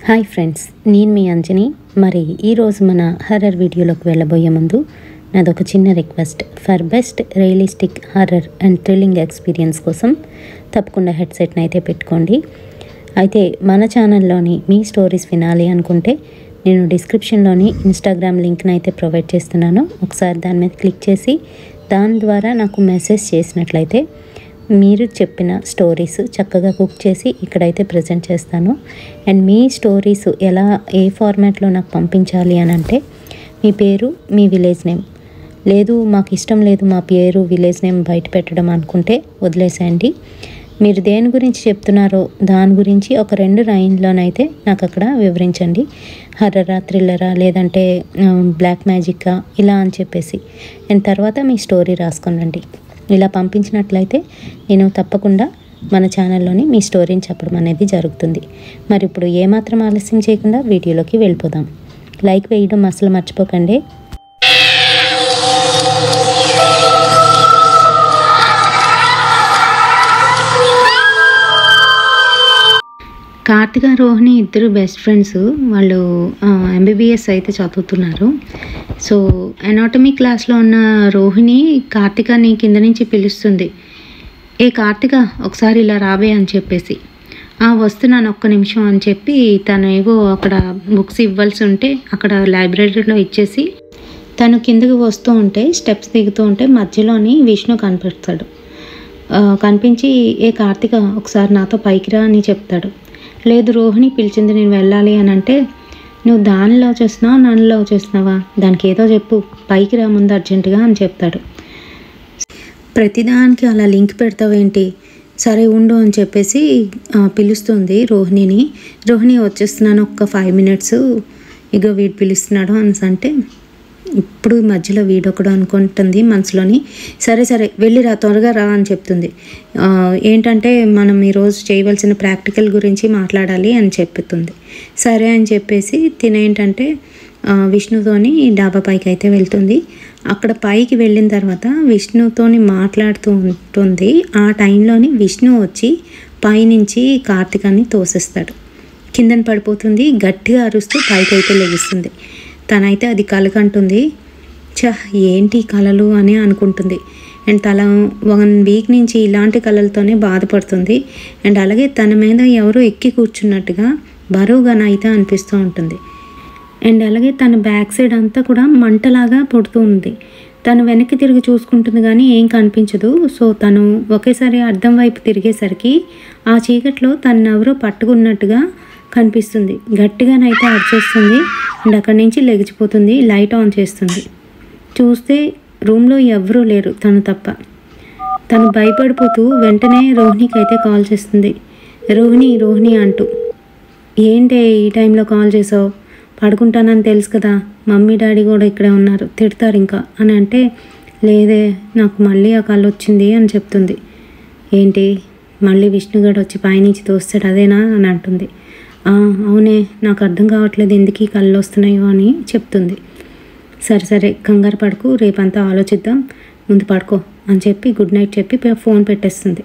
Hi friends, నేను మీ అంజని. మరి ఈరోజు మన హర్రర్ వీడియోలోకి వెళ్ళబోయే ముందు నాదొక చిన్న request. For best realistic horror and thrilling experience కోసం తప్పకుండా హెడ్సెట్ని అయితే పెట్టుకోండి. అయితే మన ఛానల్లోని మీ స్టోరీస్ వినాలి అనుకుంటే నేను డిస్క్రిప్షన్లోని ఇన్స్టాగ్రామ్ లింక్ని అయితే ప్రొవైడ్ చేస్తున్నాను. ఒకసారి దాని మీద క్లిక్ చేసి దాని ద్వారా నాకు మెసేజ్ చేసినట్లయితే మీరు చెప్పిన స్టోరీస్ చక్కగా కుక్ చేసి ఇక్కడైతే ప్రజెంట్ చేస్తాను. అండ్ మీ స్టోరీస్ ఎలా ఏ ఫార్మాట్లో నాకు పంపించాలి అని అంటే మీ పేరు, మీ విలేజ్ నేమ్, లేదు మాకు ఇష్టం లేదు మా పేరు విలేజ్ నేమ్ బయట పెట్టడం అనుకుంటే వదిలేసేయండి. మీరు దేని గురించి చెప్తున్నారో దాని గురించి ఒక 2 లైన్లోనైతే నాకు అక్కడ వివరించండి. హర్రరా, థ్రిల్లరా, లేదంటే బ్లాక్ మ్యాజిక్కా ఇలా అని చెప్పేసి అండ్ తర్వాత మీ స్టోరీ రాసుకోనండి. ఇలా పంపించినట్లయితే నేను తప్పకుండా మన ఛానల్లోని మీ స్టోరీని చెప్పడం అనేది జరుగుతుంది. మరి ఇప్పుడు ఏమాత్రం ఆలస్యం చేయకుండా వీడియోలోకి వెళ్ళిపోదాం. లైక్ వేయడం అసలు మర్చిపోకండి. కార్తిక, రోహిణి ఇద్దరు బెస్ట్ ఫ్రెండ్స్. వాళ్ళు ఎంబీబీఎస్ అయితే చదువుతున్నారు. సో అనాటమీ క్లాస్లో ఉన్న రోహిణి కార్తికని కింద నుంచి పిలుస్తుంది. ఏ కార్తిక, ఒకసారి ఇలా రాబే అని చెప్పేసి. వస్తున్నాను ఒక్క నిమిషం అని చెప్పి తను ఏవో అక్కడ బుక్స్ ఇవ్వాల్సి ఉంటే అక్కడ లైబ్రరీలో ఇచ్చేసి తను కిందకి వస్తూ ఉంటే స్టెప్స్ దిగుతూ ఉంటే మధ్యలోని విష్ణు కనిపిస్తాడు. కనిపించి ఏ కార్తిక ఒకసారి నాతో పైకి రా అని చెప్తాడు. లేదు, రోహిణి పిలిచింది, నేను వెళ్ళాలి అని అంటే నువ్వు దాన్ని లవ్ చేస్తున్నావా నన్ను లవ్ చేస్తున్నావా, దానికి ఏదో చెప్పు, పైకి రా ముందు అర్జెంటుగా అని చెప్తాడు. ప్రతిదానికి అలా లింక్ పెడతావేంటి, సరే ఉండు అని చెప్పేసి పిలుస్తుంది రోహిణిని. రోహిణి వచ్చేస్తున్నాను ఒక్క 5 minutes, ఇగో వీడు పిలుస్తున్నాడు అని అంటే ఇప్పుడు మధ్యలో వీడొకడు అనుకుంటుంది మనసులోని. సరే సరే వెళ్ళిరా, త్వరగా రా అని చెప్తుంది. ఏంటంటే మనం ఈరోజు చేయవలసిన ప్రాక్టికల్ గురించి మాట్లాడాలి అని చెప్తుంది. సరే అని చెప్పేసి తినేంటంటే విష్ణుతోని డాబా పైకి అయితే వెళ్తుంది. అక్కడ పైకి వెళ్ళిన తర్వాత విష్ణుతోని మాట్లాడుతూ ఉంటుంది. ఆ టైంలోని విష్ణు వచ్చి పైనుంచి కార్తికాన్ని తోసేస్తాడు. కిందన పడిపోతుంది. గట్టిగా అరుస్తూ పైకి అయితే లెగిస్తుంది. తనైతే అది కలకంటుంది. ఏంటి కళలు అని అనుకుంటుంది. అండ్ తన 1 week నుంచి ఇలాంటి కళలతోనే బాధపడుతుంది. అండ్ అలాగే తన మీద ఎవరో ఎక్కి కూర్చున్నట్టుగా బరువుగానైతే అనిపిస్తూ ఉంటుంది. అండ్ అలాగే తన బ్యాక్ సైడ్ అంతా కూడా మంటలాగా పుడుతూ ఉంది. తను వెనక్కి తిరిగి చూసుకుంటుంది కానీ ఏం కనిపించదు. సో తను ఒకేసారి అద్దం వైపు తిరిగేసరికి ఆ చీకట్లో తను ఎవరో పట్టుకున్నట్టుగా కనిపిస్తుంది. గట్టిగానైతే అరిచేస్తుంది. అండ్ అక్కడి నుంచి లెగిచిపోతుంది. లైట్ ఆన్ చేస్తుంది. చూస్తే రూమ్లో ఎవరూ లేరు తను తప్ప. తను భయపడిపోతూ వెంటనే రోహిణికి అయితే కాల్ చేస్తుంది. రోహిణి రోహిణి అంటూ. ఏంటి ఈ టైంలో కాల్ చేసావు, పడుకుంటానని తెలుసు కదా, మమ్మీ డాడీ కూడా ఇక్కడే ఉన్నారు, తిడతారు ఇంకా అని అంటే, లేదే నాకు మళ్ళీ ఆ కళ్ళు వచ్చింది అని చెప్తుంది. ఏంటి మళ్ళీ విష్ణుగాడు వచ్చి పైనుంచి తోస్తాడు అదేనా అని అంటుంది. అవునే, నాకు అర్థం కావట్లేదు ఎందుకు ఈ కళ్ళు వస్తున్నాయో అని చెప్తుంది. సరే సరే కంగారు పడుకు, రేపంతా ఆలోచిద్దాం, ముందు పడుకో అని చెప్పి గుడ్ నైట్ చెప్పి ఫోన్ పెట్టేస్తుంది.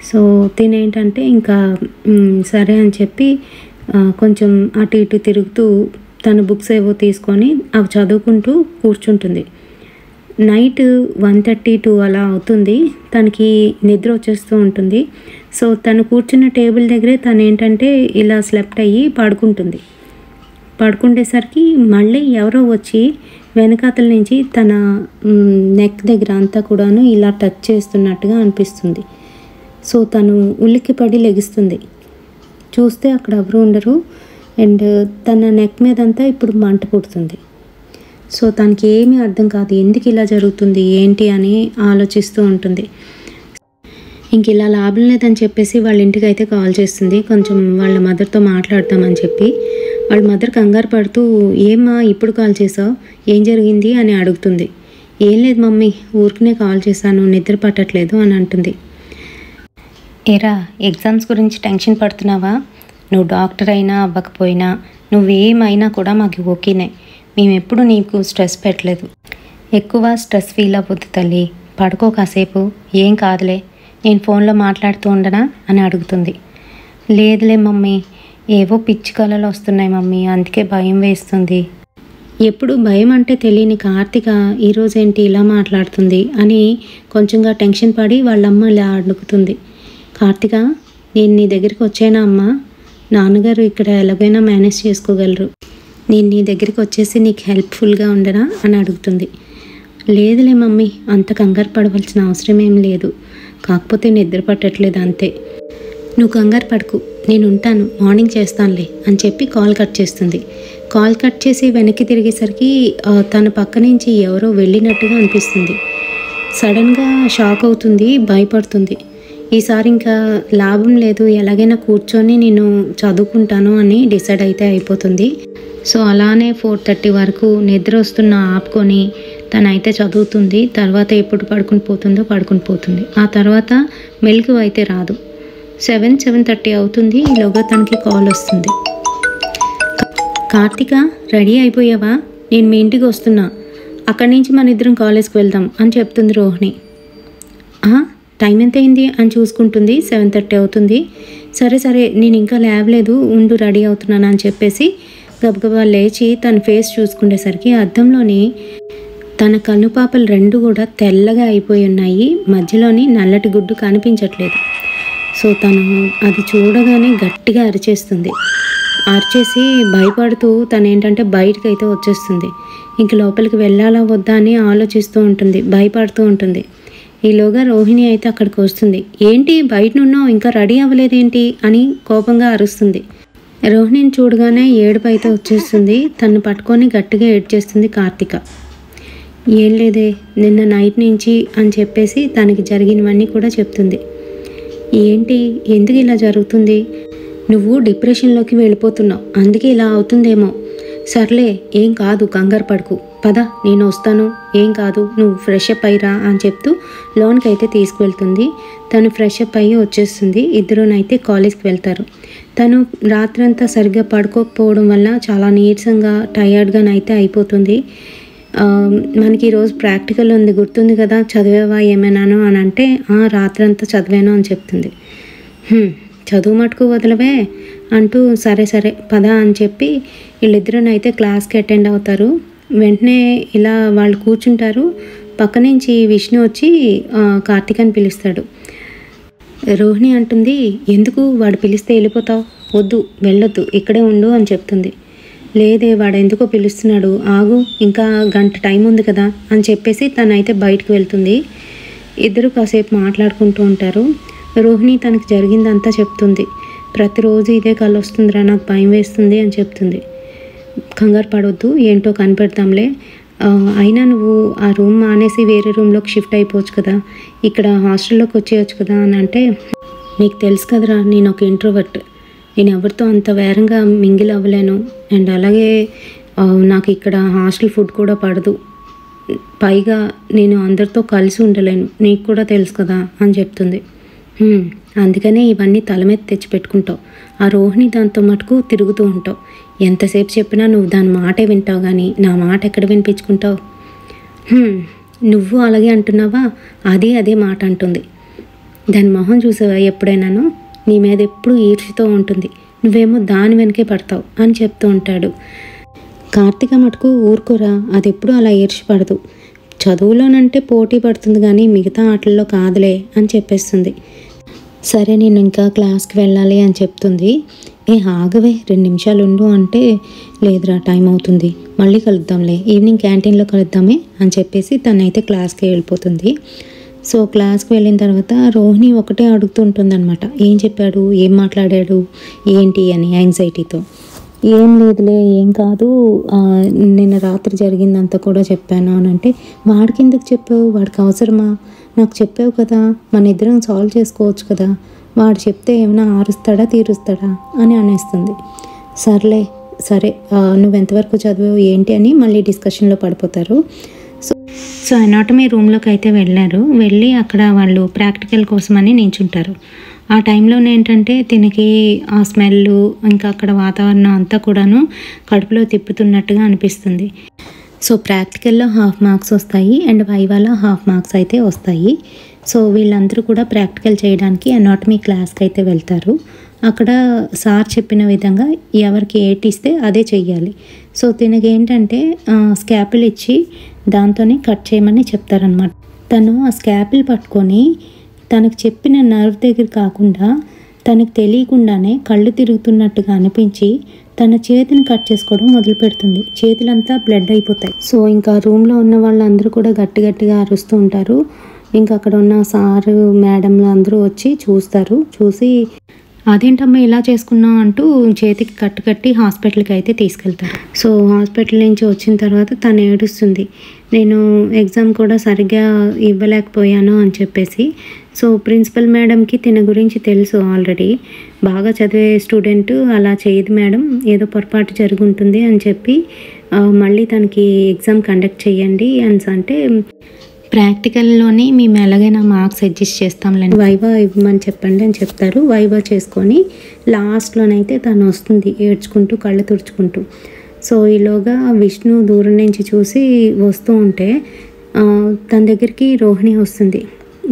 సో తినేంటంటే ఇంకా సరే అని చెప్పి కొంచెం అటు ఇటు తిరుగుతూ తన బుక్స్ ఏవో తీసుకొని అవి చదువుకుంటూ కూర్చుంటుంది. నైట్ 1:32 అలా అవుతుంది. తనకి నిద్ర వచ్చేస్తూ ఉంటుంది. సో తను కూర్చున్న టేబుల్ దగ్గరే తను ఏంటంటే ఇలా స్లెప్ట్ అయ్యి పడుకుంటుంది. పడుకుండేసరికి మళ్ళీ ఎవరో వచ్చి వెనకాతల నుంచి తన నెక్ దగ్గర అంతా కూడాను ఇలా టచ్ చేస్తున్నట్టుగా అనిపిస్తుంది. సో తను ఉలిక్కిపడి లెగుస్తుంది. చూస్తే అక్కడ ఎవరు ఉండరు. అండ్ తన నెక్ మీదంతా ఇప్పుడు మంట పుడుతుంది. సో తనకి ఏమీ అర్థం కాదు, ఎందుకు ఇలా జరుగుతుంది ఏంటి అని ఆలోచిస్తూ ఉంటుంది. ఇంక ఇలా లాభం లేదని చెప్పేసి వాళ్ళ ఇంటికి అయితే కాల్ చేస్తుంది. కొంచెం వాళ్ళ మదర్తో మాట్లాడతామని చెప్పి. వాళ్ళ మదర్ కంగారు పడుతూ, ఏమ్మా ఇప్పుడు కాల్ చేసావు, ఏం జరిగింది అని అడుగుతుంది. ఏం లేదు మమ్మీ, ఊరికనే కాల్ చేశాను, నిద్ర పట్టట్లేదు అని అంటుంది. ఏరా, ఎగ్జామ్స్ గురించి టెన్షన్ పడుతున్నావా? నువ్వు డాక్టర్ అయినా అవ్వకపోయినా నువ్వేమైనా కూడా మాకు ఓకేనే. మేమెప్పుడు నీకు స్ట్రెస్ పెట్టలేదు. ఎక్కువ స్ట్రెస్ ఫీల్ అవ్వద్దు తల్లి, పడుకో కాసేపు, ఏం కాదులే, నేను ఫోన్లో మాట్లాడుతూ ఉండనా అని అడుగుతుంది. లేదులే మమ్మీ, ఏవో పిచ్చి కళలు వస్తున్నాయి మమ్మీ, అందుకే భయం వేస్తుంది. ఎప్పుడు భయం అంటే తెలియని కార్తిక ఈరోజేంటి ఇలా మాట్లాడుతుంది అని కొంచెంగా టెన్షన్ పడి వాళ్ళమ్మ ఇలా అడుగుతుంది. కార్తిక, నేను నీ దగ్గరికి వచ్చానా అమ్మా? నాన్నగారు ఇక్కడ ఎలాగైనా మేనేజ్ చేసుకోగలరు. నేను నీ దగ్గరికి వచ్చేసి నీకు హెల్ప్ఫుల్గా ఉండనా అని అడుగుతుంది. లేదులే మమ్మీ, అంత కంగారు పడవలసిన అవసరం ఏం లేదు, కాకపోతే నిద్ర పట్టట్లేదు అంతే. నువ్వు కంగారు పడకు, నేను ఉంటాను, మార్నింగ్ చేస్తానులే అని చెప్పి కాల్ కట్ చేస్తుంది. కాల్ కట్ చేసి వెనక్కి తిరిగేసరికి తన పక్క నుంచి ఎవరో వెళ్ళినట్టుగా అనిపిస్తుంది. సడన్గా షాక్ అవుతుంది, భయపడుతుంది. ఈసారి ఇంకా లాభం లేదు, ఎలాగైనా కూర్చొని నేను చదువుకుంటాను అని డిసైడ్ అయితే అయిపోతుంది. సో అలానే 4:30 వరకు నిద్ర వస్తున్న ఆపుకొని తనైతే చదువుతుంది. తర్వాత ఎప్పుడు పడుకుని పోతుంది. ఆ తర్వాత మెలకువ అయితే రాదు. 7:30 అవుతుంది. ఈలోగా తనకి కాల్ వస్తుంది. కార్తిక, రెడీ అయిపోయావా? నేను మీ ఇంటికి వస్తున్నా, అక్కడి నుంచి మన ఇద్దరం కాలేజ్కి వెళ్దాం అని చెప్తుంది రోహిణి. టైం ఎంత అయింది అని చూసుకుంటుంది. 7:30 అవుతుంది. సరే నేను ఇంకా లేవలేదు, ఉండు రెడీ అవుతున్నాను అని చెప్పేసి గబగబా లేచి తన ఫేస్ చూసుకునేసరికి అద్దంలోని తన కనుపాపలు 2 కూడా తెల్లగా అయిపోయి ఉన్నాయి. మధ్యలోని నల్లటి గుడ్డు కనిపించట్లేదు. సో తను అది చూడగానే గట్టిగా అరిచేస్తుంది. అరిచేసి భయపడుతూ తను ఏంటంటే బయటకు అయితే వచ్చేస్తుంది. ఇంక లోపలికి వెళ్ళాలా వద్దా అని ఆలోచిస్తూ ఉంటుంది, భయపడుతూ ఉంటుంది. ఈలోగా రోహిణి అయితే అక్కడికి వస్తుంది. ఏంటి బయటనున్నావు, ఇంకా రెడీ అవ్వలేదేంటి అని కోపంగా అరుస్తుంది. రోహిణిని చూడగానే ఏడుపు అయితే వచ్చేస్తుంది. తను పట్టుకొని గట్టిగా ఏడ్చేస్తుంది కార్తిక. ఏం లేదే, నిన్న నైట్ నుంచి అని చెప్పేసి తనకి జరిగినవన్నీ కూడా చెప్తుంది. ఏంటి, ఎందుకు ఇలా జరుగుతుంది? నువ్వు డిప్రెషన్లోకి వెళ్ళిపోతున్నావు, అందుకే ఇలా అవుతుందేమో. సర్లే, ఏం కాదు, కంగారు పడుకు, పద నేను వస్తాను, ఏం కాదు, నువ్వు ఫ్రెష్ అప్ అయ్యిరా అని చెప్తూ లోన్కి అయితే తీసుకువెళ్తుంది. తను ఫ్రెష్ అప్ అయ్యి వచ్చేస్తుంది. ఇద్దరునైతే కాలేజ్కి వెళ్తారు. తను రాత్రంతా సరిగ్గా పడుకోకపోవడం వల్ల చాలా నీరసంగా టయర్డ్గానైతే అయిపోతుంది. మనకి ఈరోజు ప్రాక్టికల్ ఉంది, గుర్తుంది కదా, చదివావా ఏమైనాను అని అంటే రాత్రంతా చదివాను అని చెప్తుంది. చదువు మటుకు వదలవే అంటూ సరే పద అని చెప్పి వీళ్ళిద్దరునైతే క్లాస్కి అటెండ్ అవుతారు. వెంటనే ఇలా వాళ్ళు కూర్చుంటారు. పక్క నుంచి విష్ణు వచ్చి కార్తికని పిలుస్తాడు. రోహిణి అంటుంది, ఎందుకు, వాడు పిలిస్తే వెళ్ళిపోతావు, వద్దు వెళ్ళొద్దు, ఇక్కడే ఉండు అని చెప్తుంది. లేదే, వాడు ఎందుకో పిలుస్తున్నాడు, ఆగు, ఇంకా గంట టైం ఉంది కదా అని చెప్పేసి తనైతే బయటకు వెళ్తుంది. ఇద్దరు కాసేపు మాట్లాడుకుంటూ ఉంటారు. రోహిణి తనకు జరిగిందంతా చెప్తుంది. ప్రతిరోజు ఇదే కళ వస్తుందిరా, నాకు భయం వేస్తుంది అని చెప్తుంది. కంగారు పడవద్దు, ఏంటో కనిపెడతాంలే, అయినా నువ్వు ఆ రూమ్ మానేసి వేరే రూమ్లోకి షిఫ్ట్ అయిపోవచ్చు కదా, ఇక్కడ హాస్టల్లోకి వచ్చేయచ్చు కదా అని అంటే, నీకు తెలుసు కదరా, నేను ఒక ఇంట్రోవర్ట్, నేను ఎవరితో అంత వేరంగా మింగిల్ అవ్వలేను, అండ్ అలాగే నాకు ఇక్కడ హాస్టల్ ఫుడ్ కూడా పడదు, పైగా నేను అందరితో కలిసి ఉండలేను, నీకు కూడా తెలుసు కదా అని చెప్తుంది. అందుకనే ఇవన్నీ తల మీద తెచ్చిపెట్టుకుంటావు. ఆ రోహిణి దాంతో మటుకు తిరుగుతూ ఉంటావు. ఎంతసేపు చెప్పినా నువ్వు దాని మాటే వింటావు, కానీ నా మాట ఎక్కడ వినిపించుకుంటావు? నువ్వు అలాగే అంటున్నావా? అదే మాట అంటుంది. దాని మొహం చూసావా ఎప్పుడైనాను? నీ మీద ఎప్పుడు ఈర్ష్యతో ఉంటుంది, నువ్వేమో దాని వెనకే పడతావు అని చెప్తూ ఉంటాడు. కార్తిక మటుకు ఊరుకోరా, అది ఎప్పుడు అలా ఈర్ష్యపడదు, చదువులోనంటే పోటీ పడుతుంది కానీ మిగతా ఆటల్లో కాదులే అని చెప్పేస్తుంది. సరే నేను ఇంకా క్లాస్కి వెళ్ళాలి అని చెప్తుంది. ఆగవే, 2 నిమిషాలు ఉండు అంటే, లేదురా టైం అవుతుంది, మళ్ళీ కలుద్దాంలే, ఈవినింగ్ క్యాంటీన్లో కలుద్దామే అని చెప్పేసి తనైతే క్లాస్కి వెళ్ళిపోతుంది. సో క్లాస్కి వెళ్ళిన తర్వాత రోహిణి ఒకటే అడుగుతుంటుందన్నమాట, ఏం చెప్పాడు, ఏం మాట్లాడాడు, ఏంటి అని యాంగ్జైటీతో. ఏం లేదులే, ఏం కాదు, నిన్న రాత్రి జరిగిందంతా కూడా చెప్పాను అని అంటే, వాడికి ఎందుకు చెప్పావు, వాడికి అవసరమా, నాకు చెప్పావు కదా, మన ఇద్దరం సాల్వ్ చేసుకోవచ్చు కదా, వాడు చెప్తే ఏమైనా ఆరుస్తాడా తీరుస్తాడా అని అనేస్తుంది. సరే నువ్వు ఎంతవరకు చదివావు ఏంటి అని మళ్ళీ డిస్కషన్లో పడిపోతారు. సో అనాటమీ రూమ్లోకి అయితే వెళ్ళి అక్కడ వాళ్ళు ప్రాక్టికల్ కోసమని నించుంటారు. ఆ టైంలోనే ఏంటంటే తినకి ఆ స్మెల్ ఇంకా అక్కడ వాతావరణం అంతా కూడాను కడుపులో తిప్పుతున్నట్టుగా అనిపిస్తుంది. సో ప్రాక్టికల్లో 1/2 మార్క్స్ వస్తాయి అండ్ వైవాలో 1/2 మార్క్స్ అయితే వస్తాయి. సో వీళ్ళందరూ కూడా ప్రాక్టికల్ చేయడానికి అనాటమీ క్లాస్కి అయితే వెళ్తారు. అక్కడ సార్ చెప్పిన విధంగా ఎవరికి ఏటిస్తే అదే చెయ్యాలి. సో తినకి ఏంటంటే స్కాపిల్ ఇచ్చి దాంతోనే కట్ చేయమని చెప్తారనమాట. తను ఆ స్కాపిల్ పట్టుకొని తనకు చెప్పిన నర్వ్ దగ్గర కాకుండా తనకు తెలియకుండానే కళ్ళు తిరుగుతున్నట్టుగా అనిపించి తన చేతిని కట్ చేసుకోవడం మొదలు పెడుతుంది. చేతులంతా బ్లడ్ అయిపోతాయి. సో ఇంకా రూమ్లో ఉన్న వాళ్ళందరూ కూడా గట్టిగా అరుస్తూ ఉంటారు. ఇంకా అక్కడ ఉన్న సారు మేడంలు అందరూ వచ్చి చూస్తారు. చూసి అదేంటమ్మా ఇలా చేసుకున్నావు అంటూ చేతికి కట్టి హాస్పిటల్కి అయితే తీసుకెళ్తారు. సో హాస్పిటల్ నుంచి వచ్చిన తర్వాత తను ఏడుస్తుంది, నేను ఎగ్జామ్ కూడా సరిగ్గా ఇవ్వలేకపోయాను అని చెప్పేసి. సో ప్రిన్సిపల్ మేడంకి తిన గురించి తెలుసు ఆల్రెడీ, బాగా చదివే స్టూడెంట్ అలా చేయదు మేడం, ఏదో పొరపాటు జరుగుంటుంది అని చెప్పి మళ్ళీ తనకి ఎగ్జామ్ కండక్ట్ చేయండి అని అంటే, ప్రాక్టికల్లోనే మేము ఎలాగైనా మార్క్స్ అడ్జస్ట్ చేస్తాంలేండి, వైవా ఇవ్వమని చెప్పండి అని చెప్తారు. వైవా చేసుకొని లాస్ట్లోనైతే తను వస్తుంది ఏడ్చుకుంటూ కళ్ళు తుడుచుకుంటూ. సో ఈలోగా విష్ణు దూరం నుంచి చూసి వస్తూ ఉంటే తన దగ్గరికి రోహిణి వస్తుంది.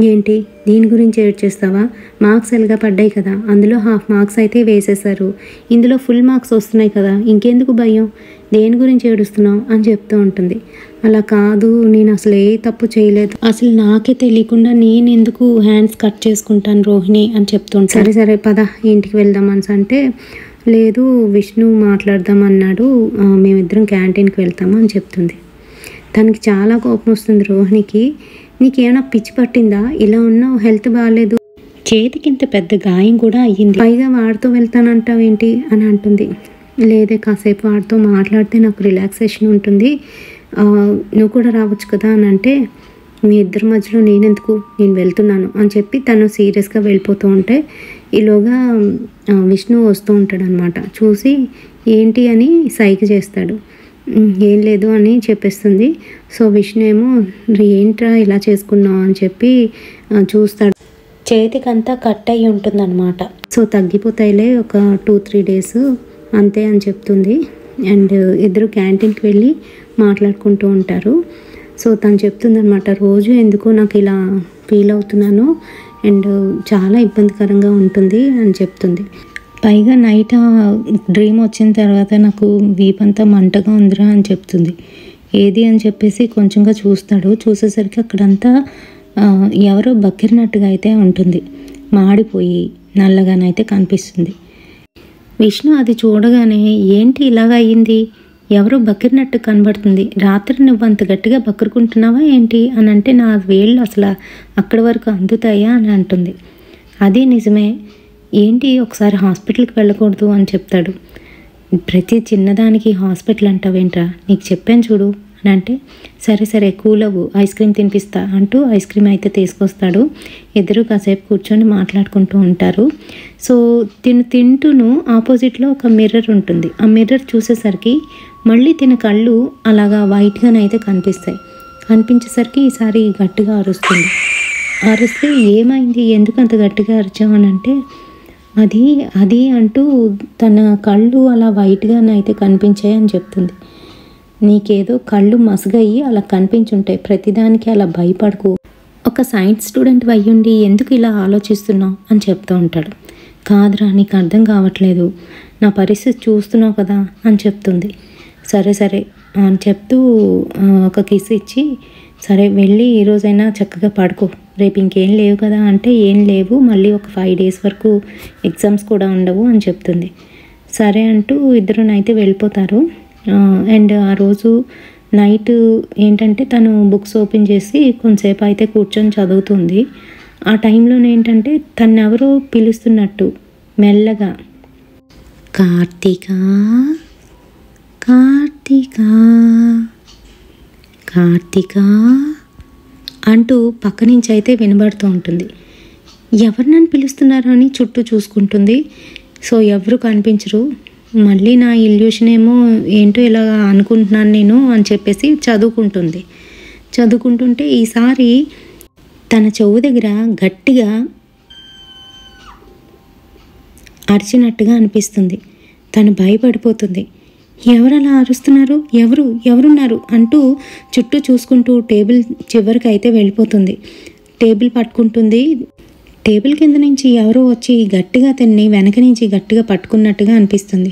ఏంటి దీని గురించి ఏడ్చేస్తావా, మార్క్స్ ఎలాగా పడ్డాయి కదా, అందులో హాఫ్ మార్క్స్ అయితే వేసేశారు, ఇందులో ఫుల్ మార్క్స్ వస్తున్నాయి కదా, ఇంకెందుకు భయం, దేని గురించి ఏడుస్తున్నావు అని చెప్తూ ఉంటుంది. అలా కాదు, నేను అసలు ఏ తప్పు చేయలేదు, అసలు నాకే తెలియకుండా నేను ఎందుకు హ్యాండ్స్ కట్ చేసుకుంటాను రోహిణి అని చెప్తుంటాను. సరే పద ఇంటికి వెళ్దాం అని అంటే, లేదు విష్ణు మాట్లాడదామన్నాడు, మేమిద్దరం క్యాంటీన్కి వెళ్తాము అని చెప్తుంది. తనకి చాలా కోపం వస్తుంది రోహిణికి. నీకేమైనా పిచ్చి పట్టిందా, ఇలా ఉన్నావు, హెల్త్ బాగాలేదు, చేతికి ఇంత పెద్ద గాయం కూడా అయ్యింది, పైగా వాడితో వెళ్తానంటావేంటి అని అంటుంది. లేదే కాసేపు వాడితో మాట్లాడితే నాకు రిలాక్సేషన్ ఉంటుంది, నువ్వు కూడా రావచ్చు కదా అని అంటే, మీ ఇద్దరి మధ్యలో నేనెందుకు, నేను వెళ్తున్నాను అని చెప్పి తను సీరియస్గా వెళ్ళిపోతూ ఉంటే ఈలోగా విష్ణు వస్తూ ఉంటాడు అనమాట. చూసి ఏంటి అని సైగ చేస్తాడు. ఏం లేదు అని చెప్పేస్తుంది. సో విష్ణు ఏమో ఏంట్రా ఇలా చేసుకున్నావు అని చెప్పి చూస్తాడు. చేతికంతా కట్ అయ్యి ఉంటుందన్నమాట. సో తగ్గిపోతాయిలే ఒక 2-3 డేస్ అంతే అని చెప్తుంది. అండ్ ఇద్దరు క్యాంటీన్కి వెళ్ళి మాట్లాడుకుంటూ ఉంటారు. సో తను చెప్తుందనమాట, రోజు ఎందుకు నాకు ఇలా ఫీల్ అవుతున్నాను అండ్ చాలా ఇబ్బందికరంగా ఉంటుంది అని చెప్తుంది. పైగా నైట్ డ్రీమ్ వచ్చిన తర్వాత నాకు వీపంతా మంటగా ఉందిరా అని చెప్తుంది. ఏది అని చెప్పేసి కొంచెంగా చూస్తాడు. చూసేసరికి అక్కడంతా ఎవరో బక్కిరినట్టుగా అయితే ఉంటుంది, మాడిపోయి నల్లగానైతే కనిపిస్తుంది. విష్ణు అది చూడగానే ఏంటి ఇలాగ అయ్యింది, ఎవరో బక్కిరినట్టు కనబడుతుంది, రాత్రి నువ్వు అంత గట్టిగా బక్కరుకుంటున్నావా ఏంటి అని అంటే, నా వేళ్ళు అసలు అక్కడి వరకు అందుతాయా అని అంటుంది. అది నిజమే, ఏంటి ఒకసారి హాస్పిటల్కి వెళ్ళకూడదు అని చెప్తాడు. ప్రతి చిన్నదానికి హాస్పిటల్ అంటావేంట్రా, నీకు చెప్పాను చూడు అని అంటే, సరే కూల్ అవ్వు, ఐస్ క్రీమ్ తినిపిస్తా అంటూ ఐస్ క్రీమ్ అయితే తీసుకొస్తాడు. ఇద్దరు కాసేపు కూర్చొని మాట్లాడుకుంటూ ఉంటారు. సో తింటూను ఆపోజిట్లో ఒక మిర్రర్ ఉంటుంది. ఆ మిర్రర్ చూసేసరికి మళ్ళీ తిన కళ్ళు అలాగా వైట్గానైతే కనిపిస్తాయి. కనిపించేసరికి ఈసారి గట్టిగా అరుస్తుంది. అరిస్తే ఏమైంది, ఎందుకు అంత గట్టిగా అరిచావు అని అంటే, అది అంటూ తన కళ్ళు అలా వైట్గానైతే కనిపించాయి అని చెప్తుంది. నీకేదో కళ్ళు మసగయ్యి అలా కనిపించుంటాయి, ప్రతిదానికి అలా భయపడకు, ఒక సైన్స్ స్టూడెంట్ అయ్యుండి ఎందుకు ఇలా ఆలోచిస్తున్నావు అని చెప్తూ ఉంటాడు. కాదురా నీకు అర్థం కావట్లేదు, నా పరిస్థితి చూస్తున్నావు కదా అని చెప్తుంది. సరే అని చెప్తూ ఒక కిస్ ఇచ్చి, సరే వెళ్ళి ఈరోజైనా చక్కగా పడుకో, రేపు ఇంకేం లేవు కదా అంటే, ఏం లేవు, మళ్ళీ ఒక 5 డేస్ వరకు ఎగ్జామ్స్ కూడా ఉండవు అని చెప్తుంది. సరే అంటూ ఇద్దరునైతే వెళ్ళిపోతారు. అండ్ ఆ రోజు నైట్ ఏంటంటే తను బుక్స్ ఓపెన్ చేసి కొంతసేపు అయితే కూర్చొని చదువుతుంది. ఆ టైంలోనే ఏంటంటే తను ఎవరో పిలుస్తున్నట్టు మెల్లగా, కార్తీకా కార్తీకా కార్తీకా అంటూ పక్క నుంచి అయితే వినబడుతూ ఉంటుంది. ఎవరు నన్ను పిలుస్తున్నారో అని చుట్టూ చూసుకుంటుంది. సో ఎవరు కనిపించరు. మళ్ళీ నా ఇల్యూషన్ ఏమో ఏంటో ఇలా అనుకుంటున్నాను నేను అని చెప్పేసి చదువుకుంటుంటే ఈసారి తన చెవు దగ్గర గట్టిగా అరిచినట్టుగా అనిపిస్తుంది. తను భయపడిపోతుంది. ఎవరు అలా అరుస్తున్నారు, ఎవరున్నారు అంటూ చుట్టూ చూసుకుంటూ టేబుల్ చివరికి అయితే వెళ్ళిపోతుంది. టేబుల్ పట్టుకుంటుంది. టేబుల్ కింద నుంచి ఎవరో వచ్చి గట్టిగా తన్ని వెనక నుంచి గట్టిగా పట్టుకున్నట్టుగా అనిపిస్తుంది.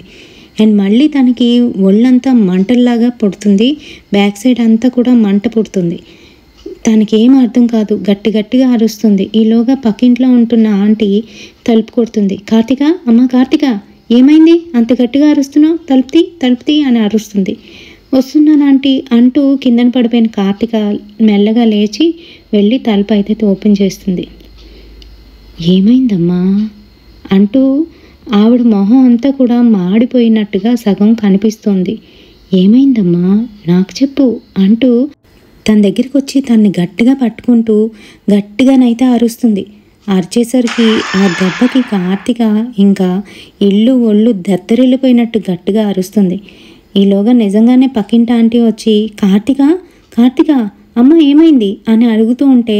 అండ్ మళ్ళీ తనకి ఒళ్ళంతా మంటల్లాగా పుడుతుంది, బ్యాక్ సైడ్ అంతా కూడా మంట పుడుతుంది. తనకి ఏం అర్థం కాదు, గట్టిగా అరుస్తుంది. ఈలోగా పక్కింట్లో ఉంటున్న ఆంటీ తలుపు కొడుతుంది. కార్తిక, అమ్మ కార్తిక, ఏమైంది అంత గట్టిగా అరుస్తున్నావు? తలుపుతీ అని అరుస్తుంది. వస్తున్నాను ఆంటీ అంటూ కిందన పడిపోయిన కార్తిక మెల్లగా లేచి వెళ్ళి తలుపు అయితే ఓపెన్ చేస్తుంది. ఏమైందమ్మా అంటూ ఆవిడ మొహం అంతా కూడా మాడిపోయినట్టుగా సగం కనిపిస్తోంది. ఏమైందమ్మా నాకు చెప్పు అంటూ తన దగ్గరికి వచ్చి తన్ని గట్టిగా పట్టుకుంటూ గట్టిగానైతే అరుస్తుంది. అరిచేసరికి ఆ దెబ్బకి కార్తిక ఇంకా ఇల్లు ఒళ్ళు దత్తరిల్లిపోయినట్టు గట్టిగా అరుస్తుంది. ఈలోగా నిజంగానే పక్కింటి ఆంటీ వచ్చి కార్తిక అమ్మ ఏమైంది అని అడుగుతూ ఉంటే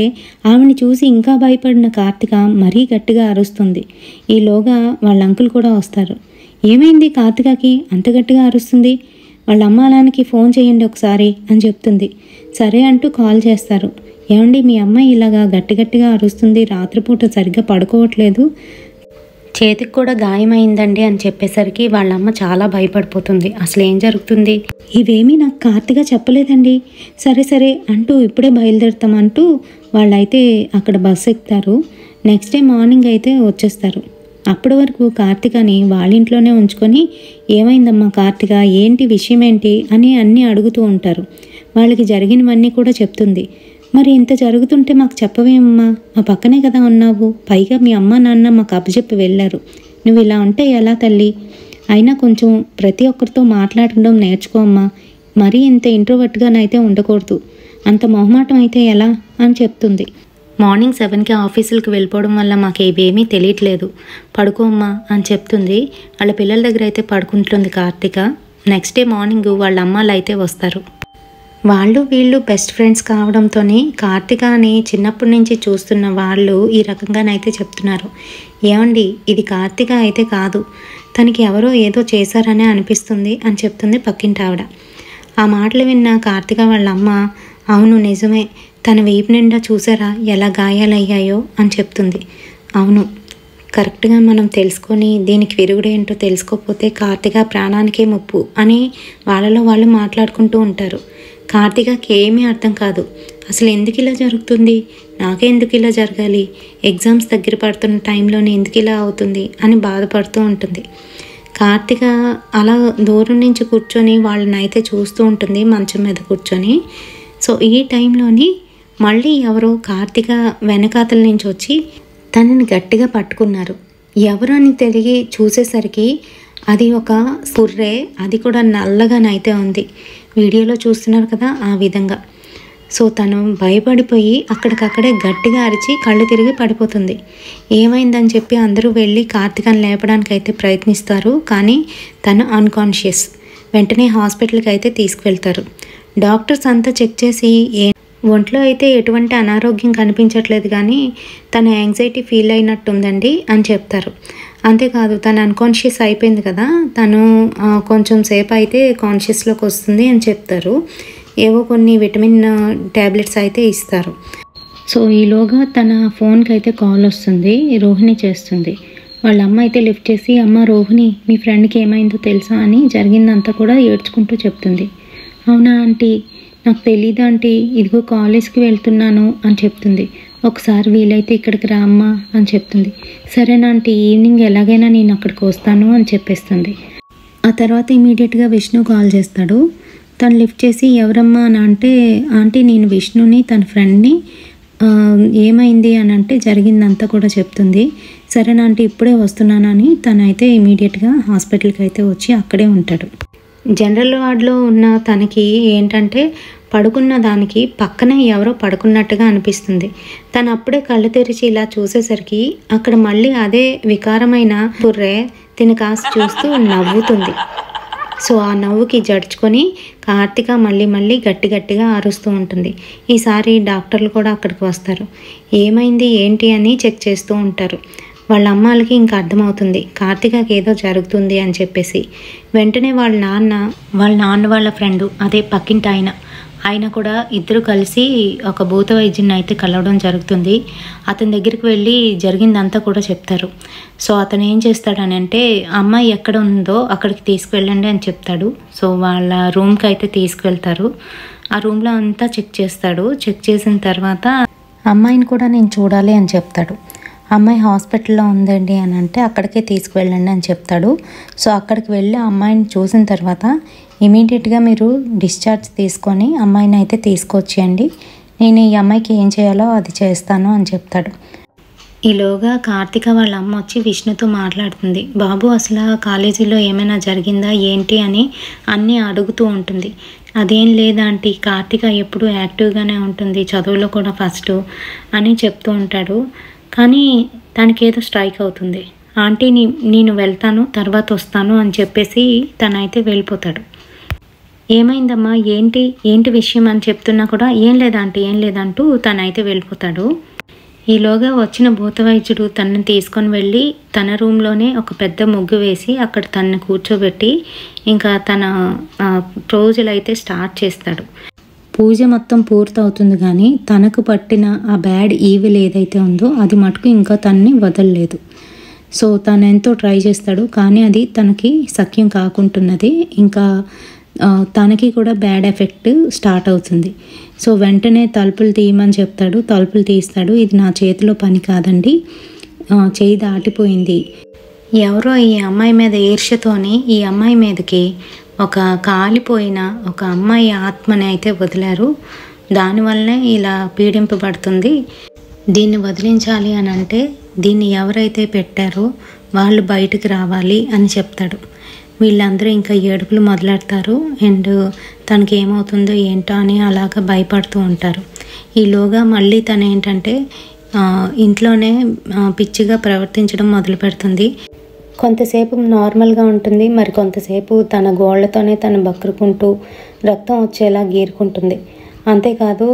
ఆవిడని చూసి ఇంకా భయపడిన కార్తిక మరీ గట్టిగా అరుస్తుంది. ఈలోగా వాళ్ళ అంకుల్ కూడా వస్తారు. ఏమైంది కార్తికకి అంత గట్టిగా అరుస్తుంది? వాళ్ళ అమ్మాలానికి ఫోన్ చేయండి ఒకసారి అని చెప్తుంది. సరే అంటూ కాల్ చేస్తారు. ఏమండి మీ అమ్మాయి ఇలాగా గట్టిగా అరుస్తుంది, రాత్రిపూట సరిగ్గా పడుకోవట్లేదు, చేతికి కూడా గాయమైందండి అని చెప్పేసరికి వాళ్ళమ్మ చాలా భయపడిపోతుంది. అసలు ఏం జరుగుతుంది? ఇవేమీ నాకు కార్తిక చెప్పలేదండి. సరే అంటూ ఇప్పుడే బయలుదేరుతామంటూ వాళ్ళైతే అక్కడ బస్సు ఎక్కుతారు. నెక్స్ట్ డే మార్నింగ్ అయితే వచ్చేస్తారు. అప్పటి వరకు కార్తికని వాళ్ళ ఇంట్లోనే ఉంచుకొని ఏమైందమ్మా కార్తిక, ఏంటి విషయం ఏంటి అని అన్నీ అడుగుతూ ఉంటారు. వాళ్ళకి జరిగినవన్నీ కూడా చెప్తుంది. మరి ఇంత జరుగుతుంటే మాకు చెప్పవేమమ్మా, మా పక్కనే కదా ఉన్నావు, పైగా మీ అమ్మ నాన్న మాకు అప్పచెప్పి వెళ్ళారు, నువ్వు ఇలా ఉంటే ఎలా తల్లి? అయినా కొంచెం ప్రతి ఒక్కరితో మాట్లాడడం నేర్చుకోమ్మా, మరీ ఇంత ఇంట్రోవర్ట్గానైతే ఉండకూడదు, అంత మొహమాటం అయితే ఎలా అని చెప్తుంది. మార్నింగ్ 7కి ఆఫీసులకు వెళ్ళిపోవడం వల్ల మాకు ఏమీ తెలియట్లేదు, పడుకోమ్మా అని చెప్తుంది. వాళ్ళ పిల్లల దగ్గర అయితే పడుకుంటుంది కార్తిక. నెక్స్ట్ డే మార్నింగ్ వాళ్ళ అమ్మాలు అయితే వస్తారు. వీళ్ళు బెస్ట్ ఫ్రెండ్స్ కావడంతోనే కార్తికని చిన్నప్పటి నుంచి చూస్తున్న వాళ్ళు ఈ రకంగానైతే చెప్తున్నారు. ఏమండి ఇది కార్తిక అయితే కాదు, తనకి ఎవరో ఏదో చేశారనే అనిపిస్తుంది అని చెప్తుంది పక్కింటి ఆవిడ. ఆ మాటలు విన్న కార్తిక వాళ్ళ అమ్మ, అవును నిజమే, తన వీపు నిండా చూసారా ఎలా గాయాలయ్యాయో అని చెప్తుంది. అవును, కరెక్ట్గా మనం తెలుసుకొని దీనికి విరుగుడేంటో తెలుసుకోకపోతే కార్తిక ప్రాణానికే ముప్పు అని వాళ్ళలో వాళ్ళు మాట్లాడుకుంటూ ఉంటారు. కార్తికకి ఏమీ అర్థం కాదు, అసలు ఎందుకు ఇలా జరుగుతుంది, నాకే ఎందుకు ఇలా జరగాలి, ఎగ్జామ్స్ దగ్గర పడుతున్న టైంలోనే ఎందుకు ఇలా అవుతుంది అని బాధపడుతూ ఉంటుంది. కార్తిక అలా దూరం నుంచి కూర్చొని వాళ్ళని అయితే చూస్తూ ఉంటుంది మంచం మీద కూర్చొని. సో ఈ టైంలోని మళ్ళీ ఎవరో కార్తిక వెనకాతల నుంచి వచ్చి తనని గట్టిగా పట్టుకున్నారు. ఎవరు అని తెలియ చూసేసరికి అది ఒక పుర్రే, అది కూడా నల్లగానైతే ఉంది. వీడియోలో చూస్తున్నారు కదా ఆ విధంగా. సో తను భయపడిపోయి అక్కడికక్కడే గట్టిగా అరిచి కళ్ళు తిరిగి పడిపోతుంది. ఏమైందని చెప్పి అందరూ వెళ్ళి కార్తికను లేపడానికి అయితే ప్రయత్నిస్తారు, కానీ తను అన్కాన్షియస్. వెంటనే హాస్పిటల్కి అయితే తీసుకువెళ్తారు. డాక్టర్స్ అంతా చెక్ చేసి ఒంట్లో అయితే ఎటువంటి అనారోగ్యం కనిపించట్లేదు, కానీ తన యాంగ్జైటీ ఫీల్ అయినట్టుందండి అని చెప్తారు. అంతేకాదు తను అన్కాన్షియస్ అయిపోయింది కదా, తను కొంచెం సేపు అయితే కాన్షియస్లోకి వస్తుంది అని చెప్తారు. ఏవో కొన్ని విటమిన్ ట్యాబ్లెట్స్ అయితే ఇస్తారు. సో ఈలోగా తన ఫోన్కి అయితే కాల్ వస్తుంది, రోహిణి చేస్తుంది. వాళ్ళ అమ్మ అయితే లిఫ్ట్ చేసి, అమ్మ రోహిణి మీ ఫ్రెండ్కి ఏమైందో తెలుసా అని జరిగిందంతా కూడా ఏడ్చుకుంటూ చెప్తుంది. అవునా ఆంటీ, నాకు తెలీదు ఆంటీ, ఇదిగో కాలేజ్కి వెళ్తున్నాను అని చెప్తుంది. ఒకసారి వీలైతే ఇక్కడికి రా అమ్మా అని చెప్తుంది. సరేనా ఆంటీ, ఈవినింగ్ ఎలాగైనా నేను అక్కడికి వస్తాను అని చెప్పేస్తుంది. ఆ తర్వాత ఇమీడియట్గా విష్ణు కాల్ చేస్తాడు. తను లిఫ్ట్ చేసి ఎవరమ్మా అని అంటే, ఆంటీ నేను విష్ణుని తన ఫ్రెండ్ని, ఏమైంది అని అంటే జరిగిందంతా కూడా చెప్తుంది. సరేనా ఆంటీ ఇప్పుడే వస్తున్నానని తనైతే ఇమీడియట్గా హాస్పిటల్కి అయితే వచ్చి అక్కడే ఉంటాడు. జనరల్ వార్డులో ఉన్న తనకి ఏంటంటే పడుకున్న దానికి పక్కనే ఎవరో పడుకున్నట్టుగా అనిపిస్తుంది. తను అప్పుడే కళ్ళు తెరిచి ఇలా చూసేసరికి అక్కడ మళ్ళీ అదే వికారమైన పుర్రే తిని కాస్త చూస్తూ నవ్వుతుంది. సో ఆ నవ్వుకి జడుచుకొని కార్తిక మళ్ళీ గట్టిగా అరుస్తూ ఉంటుంది. ఈసారి డాక్టర్లు కూడా అక్కడికి వస్తారు. ఏమైంది ఏంటి అని చెక్ చేస్తూ ఉంటారు. వాళ్ళ అమ్మాలకి ఇంకా అర్థమవుతుంది కార్తికకి ఏదో జరుగుతుంది అని చెప్పేసి. వెంటనే వాళ్ళ నాన్న వాళ్ళ ఫ్రెండు, అదే పక్కింటి ఆయన, ఆయన కూడా ఇద్దరు కలిసి ఒక భూత వైద్యుని అయితే కలవడం జరుగుతుంది. అతని దగ్గరికి వెళ్ళి జరిగిందంతా కూడా చెప్తారు. సో అతను ఏం చేస్తాడని అంటే, అమ్మాయి ఎక్కడ ఉందో అక్కడికి తీసుకువెళ్ళండి అని చెప్తాడు. సో వాళ్ళ రూమ్కి అయితే తీసుకువెళ్తారు. ఆ రూమ్లో అంతా చెక్ చేస్తాడు. చెక్ చేసిన తర్వాత అమ్మాయిని కూడా నేను చూడాలి అని చెప్తాడు. అమ్మాయి హాస్పిటల్లో ఉందండి అని అంటే అక్కడికే తీసుకువెళ్ళండి అని చెప్తాడు. సో అక్కడికి వెళ్ళి అమ్మాయిని చూసిన తర్వాత ఇమీడియట్గా మీరు డిశ్చార్జ్ తీసుకొని అమ్మాయిని అయితే తీసుకొచ్చేయండి, నేను ఈ అమ్మాయికి ఏం చేయాలో అది చేస్తాను అని చెప్తాడు. ఈలోగా కార్తిక వాళ్ళ అమ్మ వచ్చి విష్ణుతో మాట్లాడుతుంది. బాబు అసలు కాలేజీలో ఏమైనా జరిగిందా ఏంటి అని అన్నీ అడుగుతూ ఉంటుంది. అదేం లేదంటే కార్తిక ఎప్పుడు యాక్టివ్గానే ఉంటుంది, చదువులో కూడా ఫస్ట్ అని చెప్తూ ఉంటాడు. కానీ తనకి ఏదో స్ట్రైక్ అవుతుంది. ఆంటీ నేను వెళ్తాను తర్వాత వస్తాను అని చెప్పేసి తనైతే వెళ్ళిపోతాడు. ఏమైందమ్మా ఏంటి విషయం అని చెప్తున్నా కూడా ఏం లేదంటూ తనైతే వెళ్ళిపోతాడు. ఈలోగా వచ్చిన భూత వైద్యుడు తనని తీసుకొని వెళ్ళి తన రూమ్లోనే ఒక పెద్ద ముగ్గు వేసి అక్కడ తనని కూర్చోబెట్టి ఇంకా తన పూజలు అయితే స్టార్ట్ చేస్తాడు. పూజ మొత్తం పూర్తవుతుంది కానీ తనకు పట్టిన ఆ బ్యాడ్ ఈవిల్ ఏదైతే ఉందో అది మటుకు ఇంకా తనని వదలలేదు. సో తను ఎంతో ట్రై చేస్తాడు కానీ అది తనకి సఖ్యం కాకుంటున్నది. ఇంకా తనకి కూడా బ్యాడ్ ఎఫెక్ట్ స్టార్ట్ అవుతుంది. సో వెంటనే తలుపులు తీయమని చెప్తాడు. తలుపులు తీస్తాడు. ఇది నా చేతిలో పని కాదండి, చేయి దాటిపోయింది. ఎవరో ఈ అమ్మాయి మీద ఈర్ష్యతోని ఈ అమ్మాయి మీదకి ఒక కాలిపోయిన ఒక అమ్మాయి ఆత్మని అయితే వదిలారు. దానివల్లనే ఇలా పీడింపబడుతుంది. దీన్ని వదిలించాలి అని అంటే దీన్ని ఎవరైతే పెట్టారో వాళ్ళు బయటికి రావాలి అని చెప్తాడు. వీళ్ళందరూ ఇంకా ఏడుపులు మొదలెడతారు. అండ్ తనకి ఏమవుతుందో ఏంటో అని అలాగా భయపడుతూ ఉంటారు. ఈలోగా మళ్ళీ తను ఏంటంటే ఇంట్లోనే పిచ్చిగా ప్రవర్తించడం మొదలు పెడుతుంది. కొంతసేపు నార్మల్గా ఉంటుంది, మరి కొంతసేపు తన గోళ్లతోనే తను బక్కరుకుంటూ రక్తం వచ్చేలా గీరుకుంటుంది. అంతేకాదు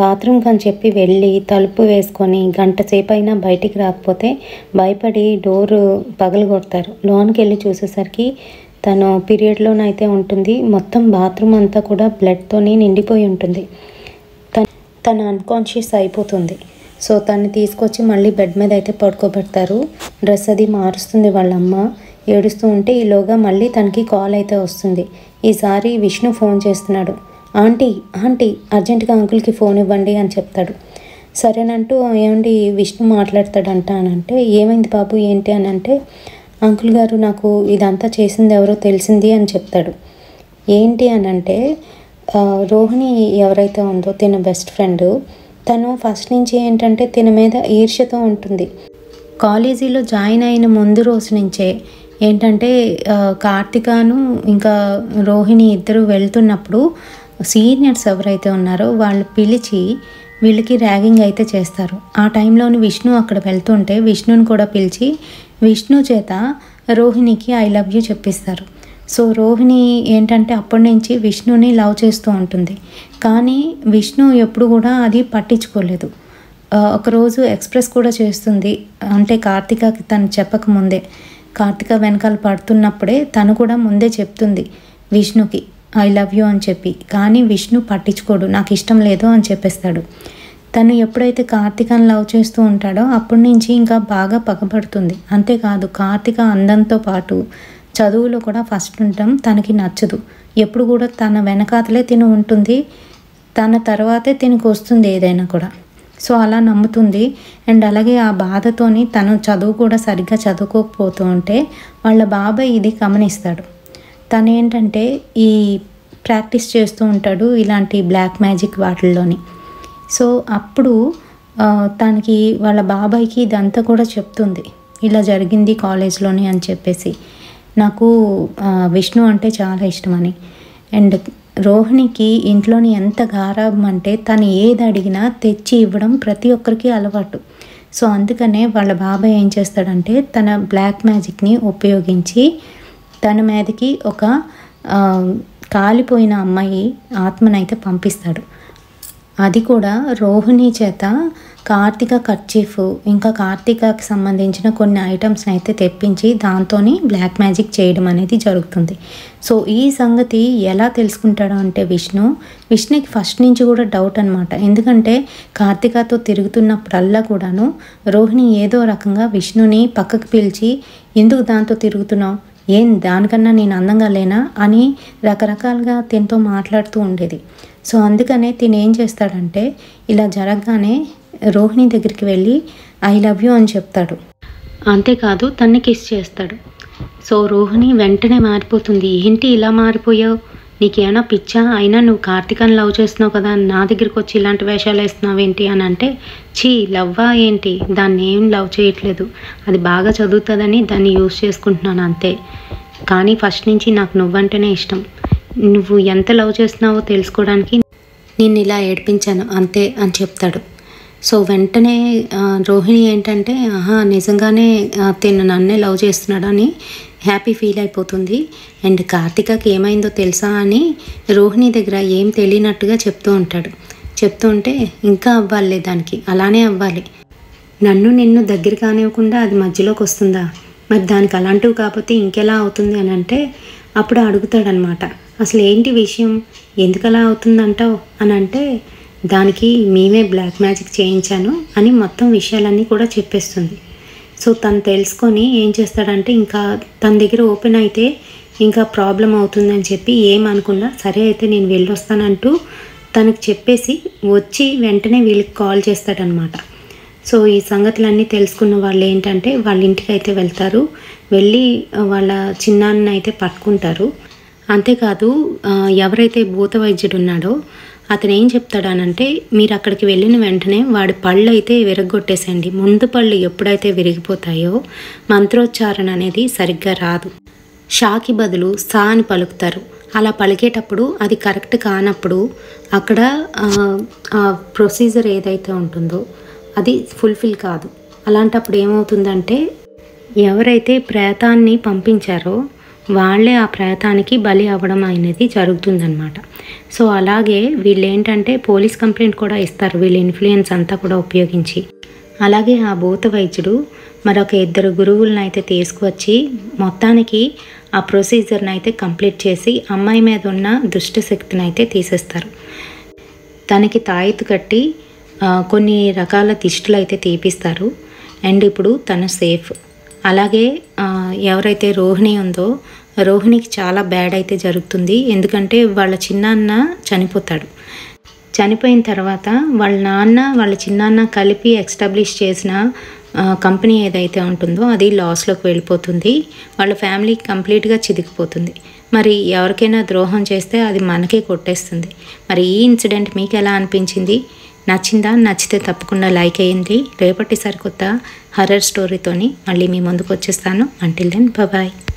బాత్రూమ్కి అని చెప్పి వెళ్ళి తలుపు వేసుకొని గంట సేపు అయినా బయటికి రాకపోతే భయపడి డోరు పగలగొడతారు. లోనికి వెళ్ళి చూసేసరికి తను పీరియడ్లోనైతే ఉంటుంది. మొత్తం బాత్రూమ్ అంతా కూడా బ్లడ్తోని నిండిపోయి ఉంటుంది. తను అన్కాన్షియస్ అయిపోతుంది. సో తను తీసుకొచ్చి మళ్ళీ బెడ్ మీద అయితే పడుకోబెడతారు. డ్రెస్ అది మారుస్తుంది వాళ్ళ అమ్మ. ఏడుస్తూ ఉంటే ఈలోగా మళ్ళీ తనకి కాల్ అయితే వస్తుంది. ఈసారి విష్ణు ఫోన్ చేస్తున్నాడు. ఆంటీ అర్జెంటుగా అంకుల్కి ఫోన్ ఇవ్వండి అని చెప్తాడు. సరేనంటూ ఏమండి విష్ణు మాట్లాడతాడంట అని అంటే, ఏమైంది బాబు ఏంటి అని అంటే, అంకుల్ గారు నాకు ఇదంతా చేసింది ఎవరో తెలిసింది అని చెప్తాడు. ఏంటి అని అంటే, రోహిణి ఎవరైతే ఉందో తిన బెస్ట్ ఫ్రెండ్, తను ఫస్ట్ నుంచి ఏంటంటే తిన మీద ఈర్ష్యతో ఉంటుంది. కాలేజీలో జాయిన్ అయిన ముందు రోజు నుంచే ఏంటంటే కార్తికాను ఇంకా రోహిణి ఇద్దరు వెళ్తున్నప్పుడు సీనియర్స్ ఎవరైతే ఉన్నారో వాళ్ళు పిలిచి వీళ్ళకి ర్యాగింగ్ అయితే చేస్తారు. ఆ టైంలోని విష్ణు అక్కడ వెళ్తుంటే విష్ణుని కూడా పిలిచి విష్ణు చేత రోహిణికి ఐ లవ్ యూ చెప్పిస్తారు. సో రోహిణి ఏంటంటే అప్పటి నుంచి విష్ణుని లవ్ చేస్తూ ఉంటుంది. కానీ విష్ణు ఎప్పుడు కూడా అది పట్టించుకోలేదు. ఒకరోజు ఎక్స్ప్రెస్ కూడా చేస్తుంది. అంటే కార్తికకి తను చెప్పకముందే, కార్తిక వెనకాల పడుతున్నప్పుడే తను కూడా ముందే చెప్తుంది విష్ణుకి ఐ లవ్ యూ అని చెప్పి. కానీ విష్ణు పట్టించుకోడు, నాకు ఇష్టం లేదు అని చెప్పేస్తాడు. తను ఎప్పుడైతే కార్తికను లవ్ చేస్తూ ఉంటాడో అప్పటి నుంచి ఇంకా బాగా పగబడుతుంది. అంతేకాదు కార్తిక అందంతో పాటు చదువులో కూడా ఫస్ట్ ఉండటం తనకి నచ్చదు. ఎప్పుడు కూడా తన వెనకాతలే తిని ఉంటుంది, తన తర్వాతే తినికి వస్తుంది ఏదైనా కూడా. సో అలా నమ్ముతుంది. అండ్ అలాగే ఆ బాధతోని తను చదువు కూడా సరిగ్గా చదువుకోకపోతూ ఉంటే వాళ్ళ బాబాయ్ ఇది గమనిస్తాడు. తను ఏంటంటే ఈ ప్రాక్టీస్ చేస్తూ ఉంటాడు ఇలాంటి బ్లాక్ మ్యాజిక్ వాటిల్లోని. సో అప్పుడు తనకి వాళ్ళ బాబాయ్కి ఇదంతా కూడా చెప్తుంది, ఇలా జరిగింది కాలేజ్లోని అని చెప్పేసి. నాకు విష్ణు అంటే చాలా ఇష్టమని. అండ్ రోహిణికి ఇంట్లోని ఎంత గారాబం అంటే తను ఏది అడిగినా తెచ్చి ఇవ్వడం ప్రతి ఒక్కరికి అలవాటు. సో అందుకనే వాళ్ళ బాబాయ్ ఏం చేస్తాడంటే తన బ్లాక్ మ్యాజిక్ని ఉపయోగించి తన మీదకి ఒక కాలిపోయిన అమ్మాయి ఆత్మనైతే పంపిస్తాడు. అది కూడా రోహిణి చేత కార్తీక కర్చీఫ్ ఇంకా కార్తీకకి సంబంధించిన కొన్ని ఐటమ్స్ని అయితే తెప్పించి దాంతోని బ్లాక్ మ్యాజిక్ చేయడం అనేది జరుగుతుంది. సో ఈ సంగతి ఎలా తెలుసుకుంటాడు అంటే విష్ణుకి ఫస్ట్ నుంచి కూడా డౌట్ అనమాట. ఎందుకంటే కార్తీకతో తిరుగుతున్నప్పుడల్లా కూడాను రోహిణి ఏదో రకంగా విష్ణుని పక్కకు పిలిచి ఎందుకు దాంతో తిరుగుతున్నావు, ఏం దానికన్నా నేను అందంగా లేనా అని రకరకాలుగా తినతో మాట్లాడుతూ ఉండేది. సో అందుకనే తిను ఏం చేస్తాడంటే ఇలా జరగగానే రోహిణి దగ్గరికి వెళ్ళి ఐ లవ్ యూ అని చెప్తాడు. అంతేకాదు తన్ని కిస్ చేస్తాడు. సో రోహిణి వెంటనే మారిపోతుంది. ఏంటి ఇలా మారిపోయావు, నీకేమైనా పిచ్చా, అయినా నువ్వు కార్తీకాన్ని లవ్ చేస్తున్నావు కదా, నా దగ్గరికి వచ్చి ఇలాంటి వేషాలు వేస్తున్నావు ఏంటి అని అంటే, చీ లవ్వా ఏంటి, దాన్ని ఏం లవ్ చేయట్లేదు, అది బాగా చదువుతుందని దాన్ని యూజ్ చేసుకుంటున్నాను అంతే, కానీ ఫస్ట్ నుంచి నాకు నువ్వంటేనే ఇష్టం, నువ్వు ఎంత లవ్ చేస్తున్నావో తెలుసుకోవడానికి నేను ఇలా ఏడిపించాను అంతే అని చెప్తాడు. సో వెంటనే రోహిణి ఏంటంటే నిజంగానే తిను నన్నే లవ్ చేస్తున్నాడని హ్యాపీ ఫీల్ అయిపోతుంది. అండ్ కార్తీకకి ఏమైందో తెలుసా అని రోహిణి దగ్గర ఏం తెలియనట్టుగా చెప్తూ ఉంటాడు. చెప్తూ ఉంటే ఇంకా అవ్వాలి, దానికి అలానే అవ్వాలి, నిన్ను దగ్గర కానివ్వకుండా అది మధ్యలోకి వస్తుందా, మరి దానికి అలాంటివి కాకపోతే ఇంకెలా అవుతుంది అని అంటే అప్పుడు అడుగుతాడనమాట, అసలు ఏంటి విషయం, ఎందుకలా అవుతుందంటావు అని అంటే దానికి మేమే బ్లాక్ మ్యాజిక్ చేయించాను అని మొత్తం విషయాలన్నీ కూడా చెప్పేస్తుంది. సో తను తెలుసుకొని ఏం చేస్తాడంటే ఇంకా తన దగ్గర ఓపెన్ అయితే ఇంకా ప్రాబ్లం అవుతుందని చెప్పి ఏమనుకుండా సరే అయితే నేను వెళ్ళొస్తానంటూ తనకు చెప్పేసి వచ్చి వెంటనే వీళ్ళకి కాల్ చేస్తాడనమాట. సో ఈ సంగతులన్నీ తెలుసుకున్న వాళ్ళు ఏంటంటే వాళ్ళ ఇంటికి అయితే వెళ్తారు. వెళ్ళి వాళ్ళ చిన్నాన్న అయితే పట్టుకుంటారు. అంతేకాదు ఎవరైతే భూత వైద్యుడు ఉన్నాడో అతను ఏం చెప్తాడనంటే, మీరు అక్కడికి వెళ్ళిన వెంటనే వాడి పళ్ళు అయితే విరగొట్టేసండి, ముందు పళ్ళు ఎప్పుడైతే విరిగిపోతాయో మంత్రోచ్చారణ అనేది సరిగ్గా రాదు, షాకి బదులు సా అని పలుకుతారు. అలా పలికేటప్పుడు అది కరెక్ట్ కానప్పుడు అక్కడ ఆ ప్రొసీజర్ ఏదైతే ఉంటుందో అది ఫుల్ఫిల్ కాదు. అలాంటప్పుడు ఏమవుతుందంటే ఎవరైతే ప్రేతాన్ని పంపించారో వాళ్ళే ఆ ప్రేతానికి బలి అవ్వడం అనేది జరుగుతుందన్నమాట. సో అలాగే వీళ్ళు ఏంటంటే పోలీస్ కంప్లైంట్ కూడా ఇస్తారు వీళ్ళ ఇన్ఫ్లుయెన్స్ అంతా కూడా ఉపయోగించి. అలాగే ఆ భూత వైద్యుడు మరొక 2 గురువులను అయితే తీసుకువచ్చి మొత్తానికి ఆ ప్రొసీజర్ని అయితే కంప్లీట్ చేసి అమ్మాయి మీద ఉన్న దుష్ట శక్తిని అయితే తీసేస్తారు. తనకి తాయెత్తు కట్టి కొన్ని రకాల దిష్టులు అయితే తీపిస్తారు. అండ్ ఇప్పుడు తను సేఫ్. అలాగే ఎవరైతే రోహిణి ఉందో రోహిణికి చాలా బ్యాడ్ అయితే జరుగుతుంది. ఎందుకంటే వాళ్ళ చిన్నాన్న చనిపోతాడు. చనిపోయిన తర్వాత వాళ్ళ నాన్న వాళ్ళ చిన్నాన్న కలిపి ఎస్టాబ్లిష్ చేసిన కంపెనీ ఏదైతే ఉంటుందో అది లాస్లోకి వెళ్ళిపోతుంది. వాళ్ళ ఫ్యామిలీ కంప్లీట్గా చిదికిపోతుంది. మరి ఎవరికైనా ద్రోహం చేస్తే అది మనకే కొట్టేస్తుంది. మరి ఈ ఇన్సిడెంట్ మీకు ఎలా అనిపించింది? నచ్చిందా? నచ్చితే తప్పకుండా లైక్ అయ్యండి. రేపటి సరికొత్త హర్రర్ స్టోరీతోని మళ్ళీ మీ ముందుకు వచ్చేస్తాను. Until then bye.